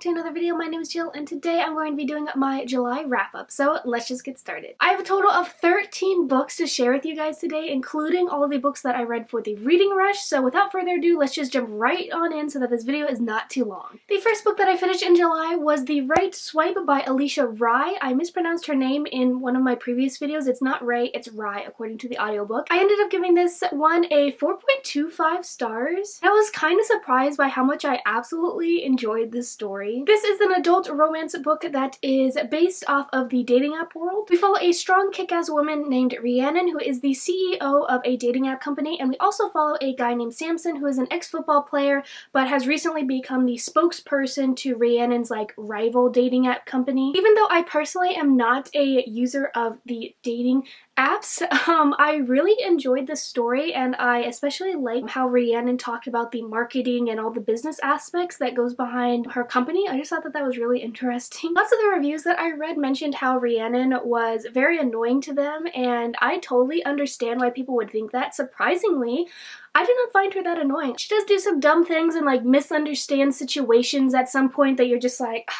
to another video. My name is Jill and today I'm going to be doing my July wrap-up, so let's just get started. I have a total of 13 books to share with you guys today, including all of the books that I read for the reading rush, so without further ado, let's just jump right on in so that this video is not too long. The first book that I finished in July was The Right Swipe by Alisha Rai. I mispronounced her name in one of my previous videos. It's not Ray, it's Rai according to the audiobook. I ended up giving this one a 4.25 stars. I was kind of surprised by how much I absolutely enjoyed this story. This is an adult romance book that is based off of the dating app world. We follow a strong kick-ass woman named Rhiannon who is the CEO of a dating app company, and we also follow a guy named Samson who is an ex-football player but has recently become the spokesperson to Rhiannon's rival dating app company. Even though I personally am not a user of the dating apps, I really enjoyed this story, and I especially like how Rhiannon talked about the marketing and all the business aspects that goes behind her company. I just thought that was really interesting. Lots of the reviews that I read mentioned how Rhiannon was very annoying to them, and I totally understand why people would think that. Surprisingly, I did not find her that annoying. She does do some dumb things and misunderstand situations at some point that you're just like,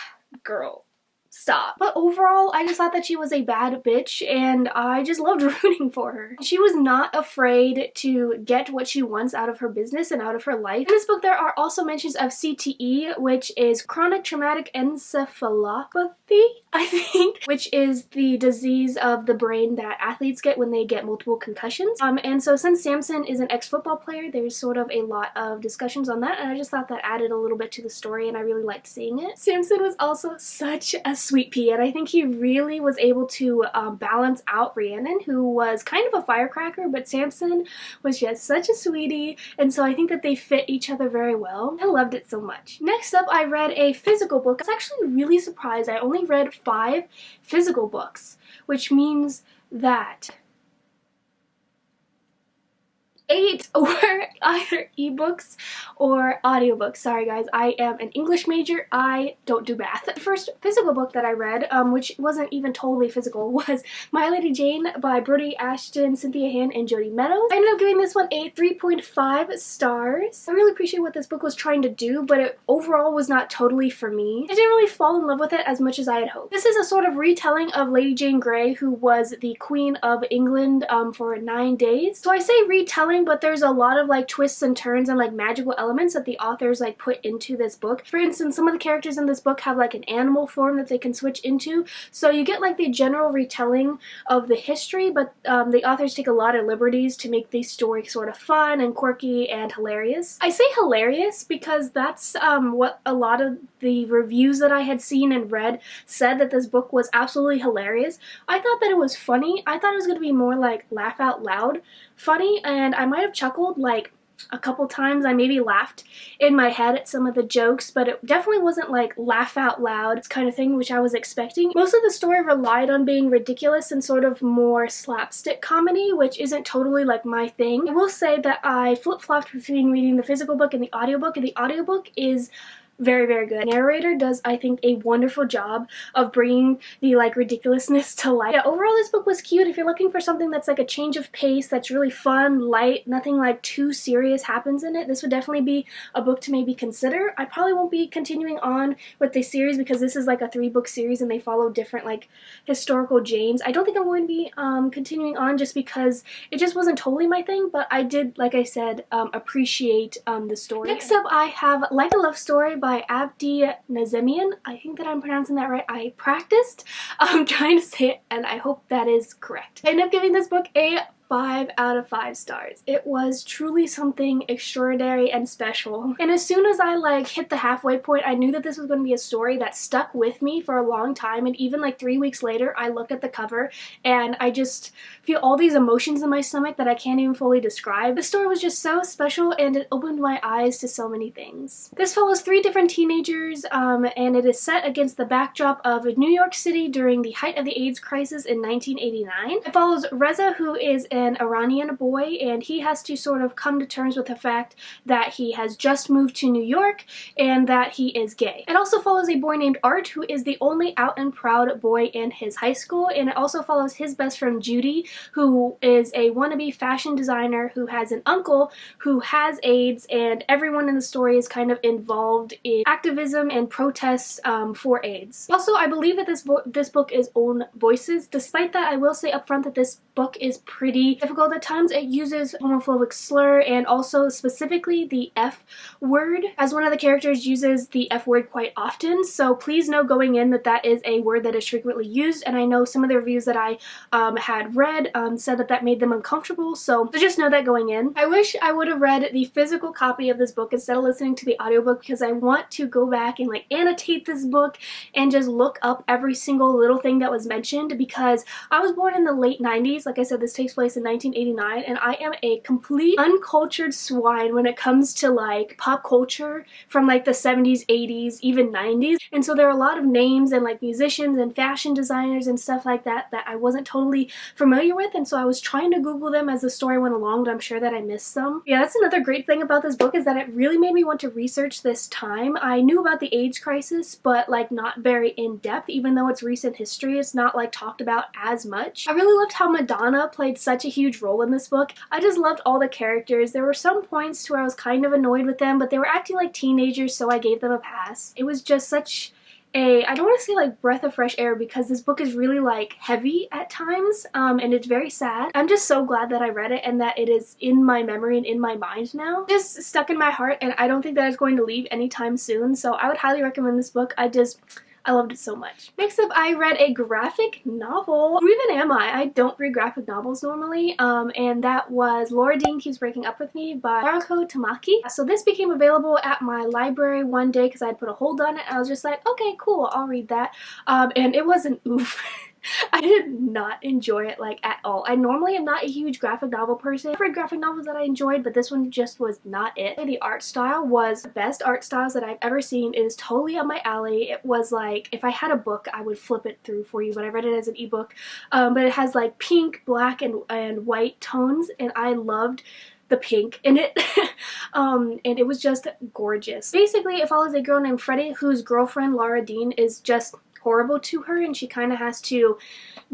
girl, stop. But overall, I just thought that she was a bad bitch and I just loved rooting for her. She was not afraid to get what she wants out of her business and out of her life. In this book, there are also mentions of CTE, which is chronic traumatic encephalopathy, I think, which is the disease of the brain that athletes get when they get multiple concussions. And so since Samson is an ex-football player, there's sort of a lot of discussions on that, and I just thought that added a little bit to the story and I really liked seeing it. Samson was also such a sweet pea, and I think he really was able to balance out Rhiannon, who was kind of a firecracker, but Samson was just such a sweetie, and so I think that they fit each other very well. I loved it so much. Next up, I read a physical book. I was actually really surprised. I only read 5 physical books, which means that 8 were either ebooks or audiobooks. Sorry guys, I am an English major. I don't do math. The first physical book that I read, which wasn't even totally physical, was My Lady Jane by Brodi, Ashton, Cynthia and Jodi Meadows. I ended up giving this one a 3.5 stars. I really appreciate what this book was trying to do, but it overall was not totally for me. I didn't really fall in love with it as much as I had hoped. This is a sort of retelling of Lady Jane Grey, who was the Queen of England for 9 days. So I say retelling, but there's a lot of twists and turns and magical elements that the authors put into this book. For instance, some of the characters in this book have an animal form that they can switch into, so you get the general retelling of the history, but the authors take a lot of liberties to make the story sort of fun and quirky and hilarious. I say hilarious because that's what a lot of the reviews that I had seen and read said, that this book was absolutely hilarious. I thought that it was funny. I thought it was going to be more laugh out loud funny, and I might have chuckled a couple times. I maybe laughed in my head at some of the jokes, but it definitely wasn't laugh out loud kind of thing, which I was expecting. Most of the story relied on being ridiculous and sort of more slapstick comedy, which isn't totally my thing. I will say that I flip-flopped between reading the physical book and the audiobook, and the audiobook is very, very good. The narrator does, I think, a wonderful job of bringing the ridiculousness to life. Yeah, overall this book was cute. If you're looking for something that's a change of pace, that's really fun, light, nothing too serious happens in it, this would definitely be a book to maybe consider. I probably won't be continuing on with the series because this is a 3-book series and they follow different historical Janes. I don't think I'm going to be continuing on just because it just wasn't totally my thing, but I did, like I said, appreciate the story. Next up, I have Like a Love Story by Abdi Nazemian. I think that I'm pronouncing that right. I practiced trying to say it, and I hope that is correct. I ended up giving this book a 5 out of 5 stars. It was truly something extraordinary and special. And as soon as I hit the halfway point, I knew that this was going to be a story that stuck with me for a long time, and even 3 weeks later, I look at the cover and I just feel all these emotions in my stomach that I can't even fully describe. The story was just so special and it opened my eyes to so many things. This follows 3 different teenagers and it is set against the backdrop of New York City during the height of the AIDS crisis in 1989. It follows Reza, who is an Iranian boy, and he has to sort of come to terms with the fact that he has just moved to New York and that he is gay. It also follows a boy named Art, who is the only out and proud boy in his high school, and it also follows his best friend Jodi, who is a wannabe fashion designer who has an uncle who has AIDS, and everyone in the story is kind of involved in activism and protests for AIDS. Also, I believe that this book is own voices. Despite that, I will say up front that this book is pretty difficult at times. It uses homophobic slur and also specifically the F word, as one of the characters uses the F word quite often, so please know going in that that is a word that is frequently used, and I know some of the reviews that I had read said that that made them uncomfortable, so just know that going in. I wish I would have read the physical copy of this book instead of listening to the audiobook, because I want to go back and like annotate this book and just look up every single little thing that was mentioned, because I was born in the late 90s. Like I said, this takes place in 1989, and I am a complete uncultured swine when it comes to like pop culture from like the 70s, 80s, even 90s, and so there are a lot of names and like musicians and fashion designers and stuff like that that I wasn't totally familiar with, and so I was trying to Google them as the story went along, but I'm sure that I missed some. Yeah, that's another great thing about this book, is that it really made me want to research this time. I knew about the AIDS crisis, but like not very in depth. Even though it's recent history, it's not like talked about as much. I really loved how Madonna played such a huge role in this book. I just loved all the characters. There were some points to where I was kind of annoyed with them, but they were acting like teenagers, so I gave them a pass. It was just such a, I don't want to say like breath of fresh air, because this book is really like heavy at times, and it's very sad. I'm just so glad that I read it and that it is in my memory and in my mind now. Just stuck in my heart, and I don't think that it's going to leave anytime soon, so I would highly recommend this book. I loved it so much. Next up, I read a graphic novel. Who even am I? I don't read graphic novels normally, and that was Laura Dean Keeps Breaking Up With Me by Mariko Tamaki. So this became available at my library one day because I had put a hold on it, and I was just like, okay, cool, I'll read that. And it was an oof. I did not enjoy it like at all. I normally am not a huge graphic novel person. I've read graphic novels that I enjoyed, but this one just was not it. The art style was the best art styles that I've ever seen. It is totally up my alley. It was like, if I had a book, I would flip it through for you, but I read it as an ebook. But it has like pink, black, and white tones, and I loved the pink in it. And it was just gorgeous. Basically, it follows a girl named Freddie whose girlfriend, Laura Dean, is just horrible to her, and she kind of has to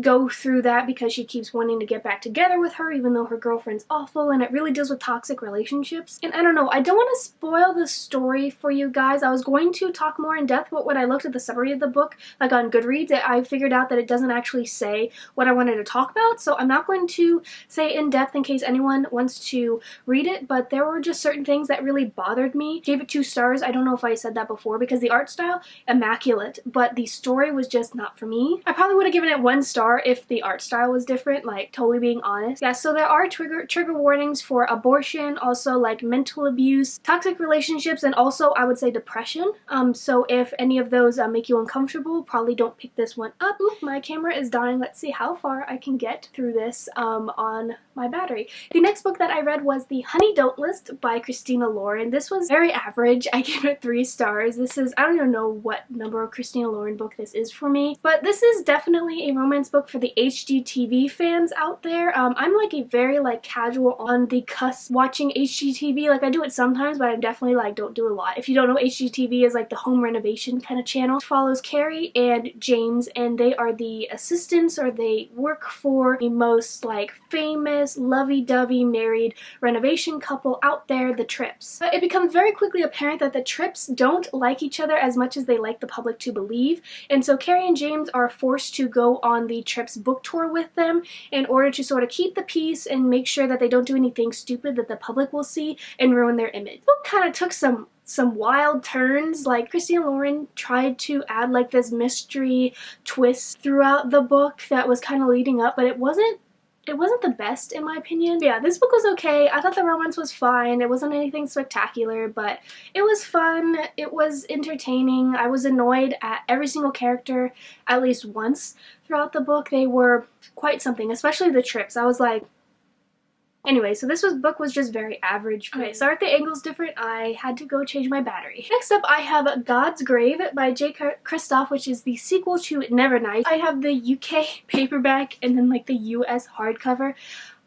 go through that because she keeps wanting to get back together with her even though her girlfriend's awful, and it really deals with toxic relationships. And I don't know, I don't want to spoil the story for you guys. I was going to talk more in depth, but when I looked at the summary of the book, like on Goodreads, I figured out that it doesn't actually say what I wanted to talk about, so I'm not going to say in depth in case anyone wants to read it, but there were just certain things that really bothered me. Gave it 2 stars. I don't know if I said that before, because the art style, immaculate, but the story was just not for me. I probably would have given it 1 star if the art style was different, like totally being honest. Yeah, so there are trigger warnings for abortion, also like mental abuse, toxic relationships, and also I would say depression. So if any of those make you uncomfortable, probably don't pick this one up. Oop, my camera is dying. Let's see how far I can get through this on my battery. The next book that I read was The Honey Don't List by Christina Lauren. This was very average. I gave it 3 stars. This is, I don't even know what number of Christina Lauren book this is for me, but this is definitely a romance book for the HGTV fans out there. I'm like a very like casual on the cusp watching HGTV. Like I do it sometimes, but I definitely like don't do a lot. If you don't know, HGTV is like the home renovation kind of channel. It follows Carrie and James, and they are the assistants, or they work for the most like famous lovey-dovey married renovation couple out there, the Tripps. But it becomes very quickly apparent that the Tripps don't like each other as much as they like the public to believe, and so Carrie and James are forced to go on the Tripps book tour with them in order to sort of keep the peace and make sure that they don't do anything stupid that the public will see and ruin their image. The book kind of took some wild turns. Like Christina Lauren tried to add like this mystery twist throughout the book that was kind of leading up, but it wasn't the best in my opinion. But yeah, this book was okay. I thought the romance was fine. It wasn't anything spectacular, but it was fun. It was entertaining. I was annoyed at every single character at least once throughout the book. They were quite something, especially the Tripps. I was like, anyway, so this book was just very average. Okay, sorry if the angle's different. I had to go change my battery. Next up, I have Godsgrave by Jay Kristoff, which is the sequel to Nevernight. I have the UK paperback and then like the US hardcover.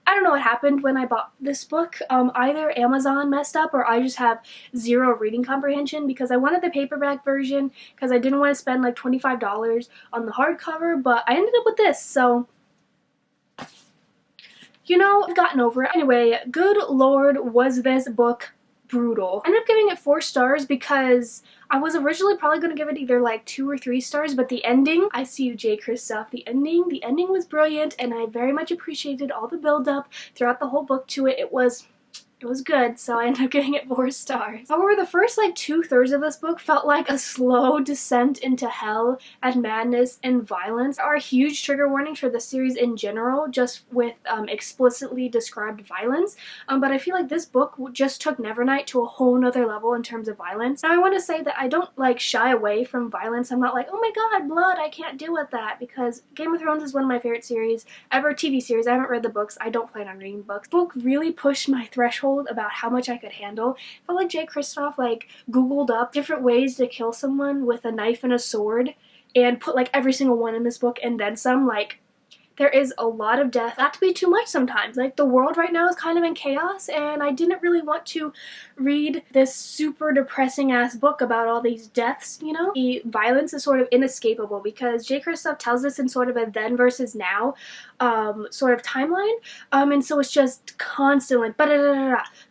I don't know what happened when I bought this book. Either Amazon messed up or I just have zero reading comprehension, because I wanted the paperback version because I didn't want to spend like $25 on the hardcover, but I ended up with this, so you know, I've gotten over it. Anyway, good lord, was this book brutal. I ended up giving it 4 stars because I was originally probably going to give it either like 2 or 3 stars, but the ending, I see you, Jay Kristoff, the ending was brilliant, and I very much appreciated all the build-up throughout the whole book to it. It was good, so I ended up giving it 4 stars. However, the first like 2/3 of this book felt like a slow descent into hell and madness and violence. There are huge trigger warnings for the series in general, just with explicitly described violence, but I feel like this book just took Nevernight to a whole nother level in terms of violence. Now, I want to say that I don't like shy away from violence. I'm not like, oh my god, blood, I can't deal with that, because Game of Thrones is one of my favorite series ever, TV series. I haven't read the books. I don't plan on reading books. The book really pushed my threshold about how much I could handle. I felt like Jay Kristoff like googled up different ways to kill someone with a knife and a sword and put like every single one in this book and then some. Like, there is a lot of death. Not to be too much sometimes. Like, the world right now is kind of in chaos, and I didn't really want to read this super depressing ass book about all these deaths, you know? The violence is sort of inescapable because Jay Kristoff tells us in sort of a then versus now sort of timeline, and so it's just constant like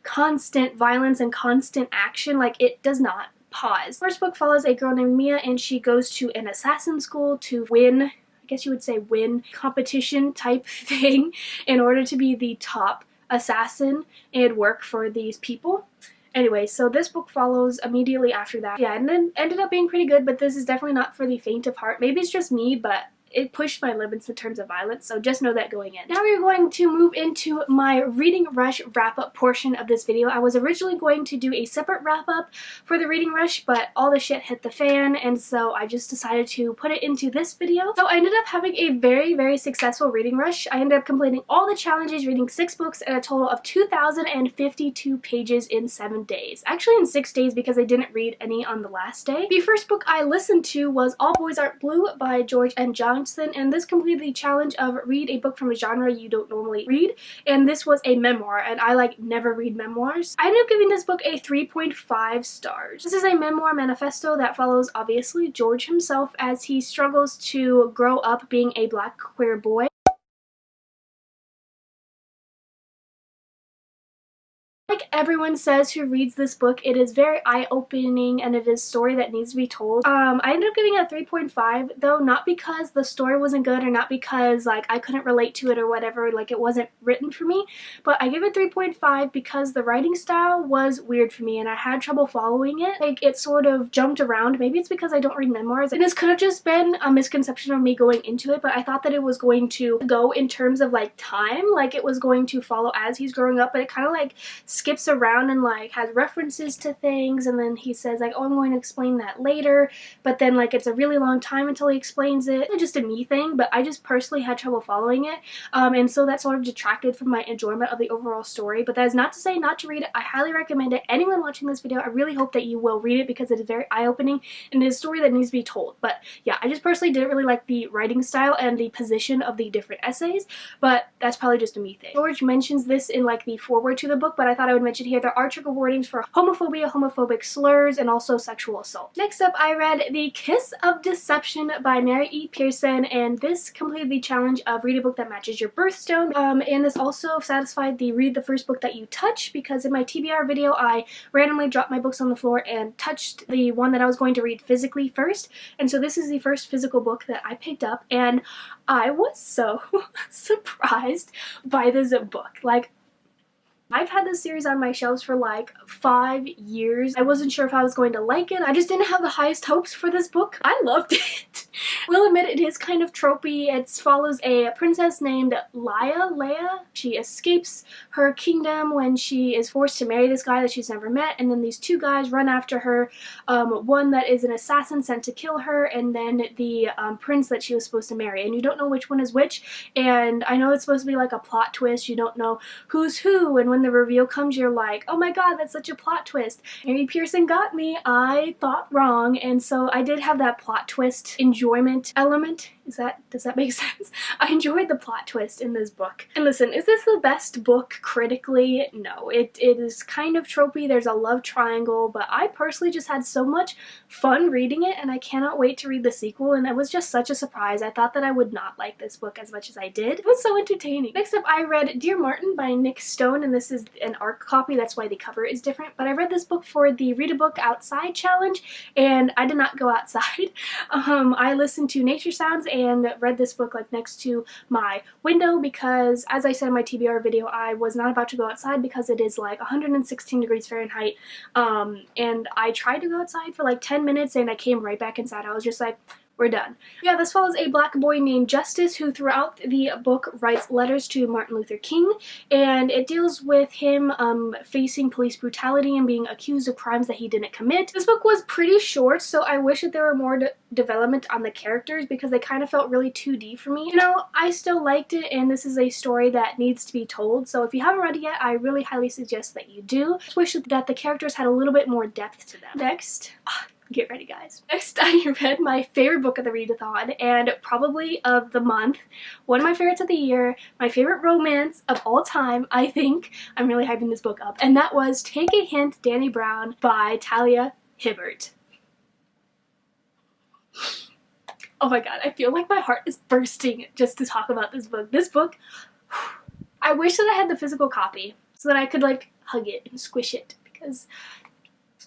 constant violence and constant action. Like, it does not pause. First book follows a girl named Mia, and she goes to an assassin school to win, I guess you would say win, competition type thing in order to be the top assassin and work for these people. Anyway, so this book follows immediately after that. Yeah, and then ended up being pretty good, but this is definitely not for the faint of heart. Maybe it's just me, but it pushed my limits in terms of violence, so just know that going in. Now we're going to move into my reading rush wrap-up portion of this video. I was originally going to do a separate wrap-up for the reading rush, but all the shit hit the fan, and so I just decided to put it into this video. So I ended up having a very, very successful reading rush. I ended up completing all the challenges, reading 6 books at a total of 2,052 pages in 7 days. Actually in 6 days, because I didn't read any on the last day. The first book I listened to was All Boys Aren't Blue by George N. Johnson, and this completed the challenge of read a book from a genre you don't normally read, and this was a memoir, and I like never read memoirs. I ended up giving this book a 3.5 stars. This is a memoir manifesto that follows obviously George himself as he struggles to grow up being a black queer boy. Like everyone says who reads this book, it is very eye-opening and it is a story that needs to be told. I ended up giving it a 3.5 though, not because the story wasn't good or not because like I couldn't relate to it or whatever, like it wasn't written for me, but I give it 3.5 because the writing style was weird for me and I had trouble following it. Like, it sort of jumped around. Maybe it's because I don't read memoirs, and this could have just been a misconception of me going into it, but I thought that it was going to go in terms of like time, like it was going to follow as he's growing up, but it kind of like skips around and like has references to things, and then he says like, oh, I'm going to explain that later, but then like it's a really long time until he explains it. It's just a me thing, but I just personally had trouble following it, and so that sort of detracted from my enjoyment of the overall story. But that is not to say not to read it. I highly recommend it. Anyone watching this video, I really hope that you will read it because it is very eye-opening and it is a story that needs to be told. But yeah, I just personally didn't really like the writing style and the position of the different essays, but that's probably just a me thing. George mentions this in like the foreword to the book, but I thought I would mention here there are trigger warnings for homophobia, homophobic slurs, and also sexual assault. Next up, I read The Kiss of Deception by Mary E. Pearson, and this completed the challenge of read a book that matches your birthstone, and this also satisfied the read the first book that you touch, because in my TBR video I randomly dropped my books on the floor and touched the one that I was going to read physically first, and so this is the first physical book that I picked up, and I was so surprised by this book. Like, I've had this series on my shelves for like 5 years. I wasn't sure if I was going to like it. I just didn't have the highest hopes for this book. I loved it. Will admit it is kind of tropey. It follows a princess named Leia. She escapes her kingdom when she is forced to marry this guy that she's never met, and then these 2 guys run after her. One that is an assassin sent to kill her, and then the prince that she was supposed to marry, and you don't know which one is which, and I know it's supposed to be like a plot twist. You don't know who's who, and when the reveal comes, you're like, oh my god, that's such a plot twist. Mary Pearson got me. I thought wrong, and so I did have that plot twist enjoyment element Does that make sense? I enjoyed the plot twist in this book. And listen, is this the best book critically? No, it is kind of tropey. There's a love triangle, but I personally just had so much fun reading it, and I cannot wait to read the sequel, and it was just such a surprise. I thought that I would not like this book as much as I did. It was so entertaining. Next up, I read Dear Martin by Nick Stone, and this is an ARC copy, that's why the cover is different, but I read this book for the Read a Book Outside challenge, and I did not go outside. I listened to nature sounds and read this book like next to my window because, as I said in my TBR video, I was not about to go outside because it is like 116 degrees Fahrenheit, and I tried to go outside for like 10 minutes and I came right back inside. I was just like, we're done. Yeah, this follows a black boy named Justice who throughout the book writes letters to Martin Luther King, and it deals with him facing police brutality and being accused of crimes that he didn't commit. This book was pretty short, so I wish that there were more development on the characters because they kind of felt really 2D for me. You know, I still liked it, and this is a story that needs to be told, so if you haven't read it yet, I really highly suggest that you do. I just wish that the characters had a little bit more depth to them. Next, get ready guys. Next, I read my favorite book of the readathon and probably of the month, one of my favorites of the year, my favorite romance of all time, I think. I'm really hyping this book up, and that was Take a Hint, Dani Brown by Talia Hibbert. Oh my god, I feel like my heart is bursting just to talk about this book. This book, I wish that I had the physical copy so that I could like hug it and squish it because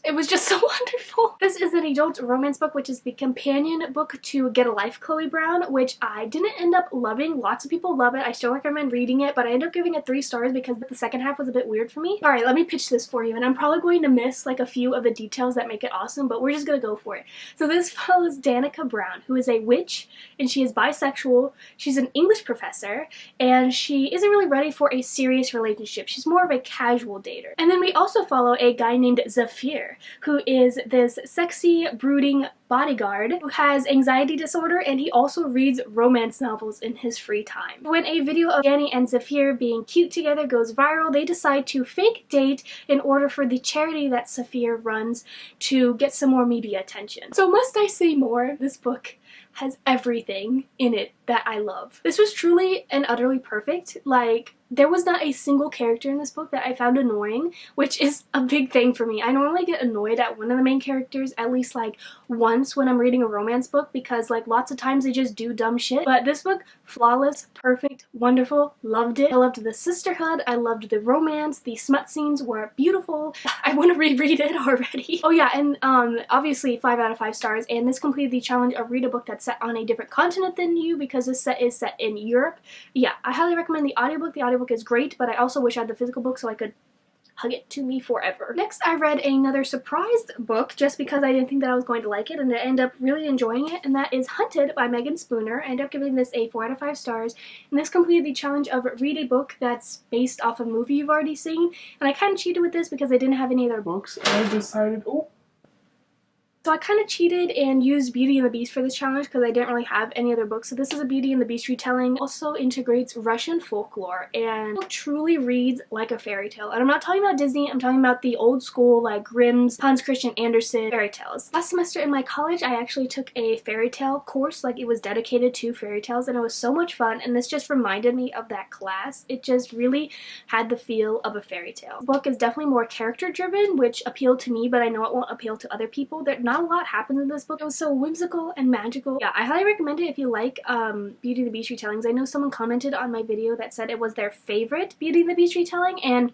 it was just so wonderful. This is an adult romance book, which is the companion book to Get a Life, Chloe Brown, which I didn't end up loving. Lots of people love it. I still recommend reading it, but I ended up giving it 3 stars because the second half was a bit weird for me. Alright, let me pitch this for you, and I'm probably going to miss like a few of the details that make it awesome, but we're just gonna go for it. So this follows Danica Brown, who is a witch, and she is bisexual. She's an English professor, and she isn't really ready for a serious relationship. She's more of a casual dater. And then we also follow a guy named Zafir, who is this sexy, brooding bodyguard who has anxiety disorder, and he also reads romance novels in his free time. When a video of Dani and Zafir being cute together goes viral, they decide to fake date in order for the charity that Zafir runs to get some more media attention. So must I say more? This book has everything in it that I love. This was truly and utterly perfect. Like, there was not a single character in this book that I found annoying, which is a big thing for me. I normally get annoyed at one of the main characters at least like once when I'm reading a romance book because like lots of times they just do dumb shit. But this book, flawless, perfect, wonderful, loved it. I loved the sisterhood, I loved the romance, the smut scenes were beautiful. I want to reread it already. Oh yeah, and obviously 5 out of 5 stars, and this completed the challenge of read a book that's set on a different continent than you because this set is set in Europe. Yeah, I highly recommend the audiobook. The audiobook is great, but I also wish I had the physical book so I could hug it to me forever. Next, I read another surprise book just because I didn't think that I was going to like it, and I ended up really enjoying it, and that is Hunted by Meagan Spooner. I ended up giving this a 4 out of 5 stars, and this completed the challenge of read a book that's based off a movie you've already seen, and I kind of cheated with this because I didn't have any other books, and I decided, so I kind of cheated and used Beauty and the Beast for this challenge because I didn't really have any other books. So this is a Beauty and the Beast retelling. Also integrates Russian folklore and truly reads like a fairy tale. And I'm not talking about Disney, I'm talking about the old school like Grimm's, Hans Christian Andersen fairy tales. Last semester in my college, I actually took a fairy tale course, like it was dedicated to fairy tales, and it was so much fun, and this just reminded me of that class. It just really had the feel of a fairy tale. The book is definitely more character driven, which appealed to me, but I know it won't appeal to other people. Not a lot happens in this book. It was so whimsical and magical. Yeah, I highly recommend it if you like Beauty and the Beast retellings. I know someone commented on my video that said it was their favorite Beauty and the Beast retelling, and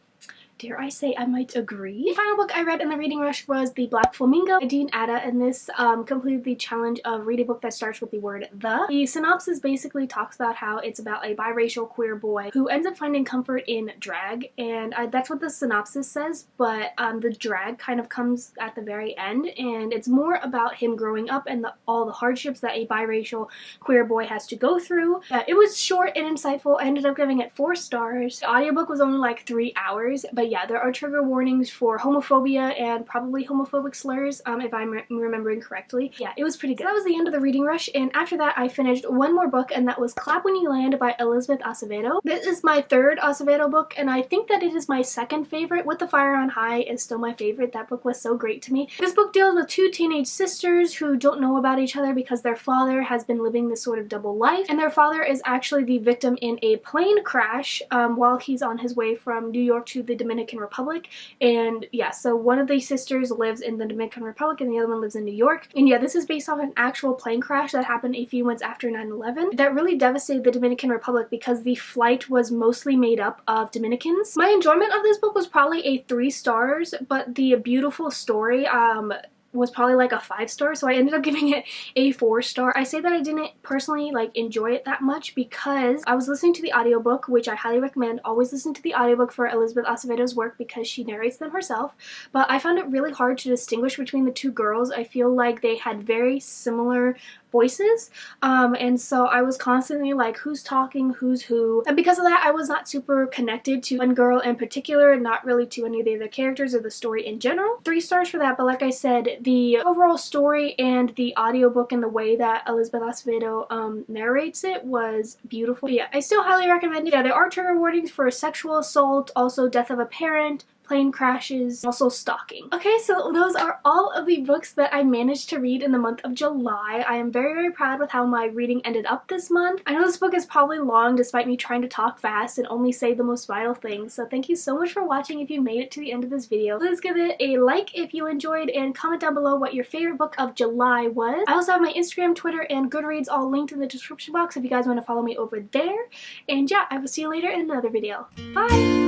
dare I say I might agree. The final book I read in the reading rush was The Black Flamingo by Atta, and this completed the challenge of read a book that starts with the word the. The synopsis basically talks about how it's about a biracial queer boy who ends up finding comfort in drag, and that's what the synopsis says, but the drag kind of comes at the very end, and it's more about him growing up and all the hardships that a biracial queer boy has to go through. It was short and insightful. I ended up giving it 4 stars. The audiobook was only like 3 hours, but yeah, there are trigger warnings for homophobia and probably homophobic slurs, if I'm remembering correctly. Yeah, it was pretty good. So that was the end of the reading rush, and after that I finished one more book, and that was Clap When You Land by Elizabeth Acevedo. This is my third Acevedo book, and I think that it is my second favorite. With the Fire on High is still my favorite. That book was so great to me. This book deals with two teenage sisters who don't know about each other because their father has been living this sort of double life, and their father is actually the victim in a plane crash while he's on his way from New York to the Dominican Republic. And yeah, so one of these sisters lives in the Dominican Republic and the other one lives in New York. And yeah, this is based off an actual plane crash that happened a few months after 9/11 that really devastated the Dominican Republic because the flight was mostly made up of Dominicans. My enjoyment of this book was probably a 3 stars, but the beautiful story was probably like a 5 star, so I ended up giving it a 4 star. I say that I didn't personally like enjoy it that much because I was listening to the audiobook, which I highly recommend. Always listen to the audiobook for Elizabeth Acevedo's work because she narrates them herself, but I found it really hard to distinguish between the two girls. I feel like they had very similar voices, and so I was constantly like, who's talking, who's who, and because of that I was not super connected to one girl in particular, not really to any of the other characters or the story in general. 3 stars for that, but like I said, the overall story and the audiobook and the way that Elizabeth Acevedo narrates it was beautiful. But yeah, I still highly recommend it. Yeah, there are trigger warnings for sexual assault, also death of a parent, plane crashes, also stalking. Okay, so those are all of the books that I managed to read in the month of July. I am very, very proud with how my reading ended up this month. I know this book is probably long despite me trying to talk fast and only say the most vital things, so thank you so much for watching if you made it to the end of this video. Please give it a like if you enjoyed and comment down below what your favorite book of July was. I also have my Instagram, Twitter, and Goodreads all linked in the description box if you guys want to follow me over there. And yeah, I will see you later in another video. Bye!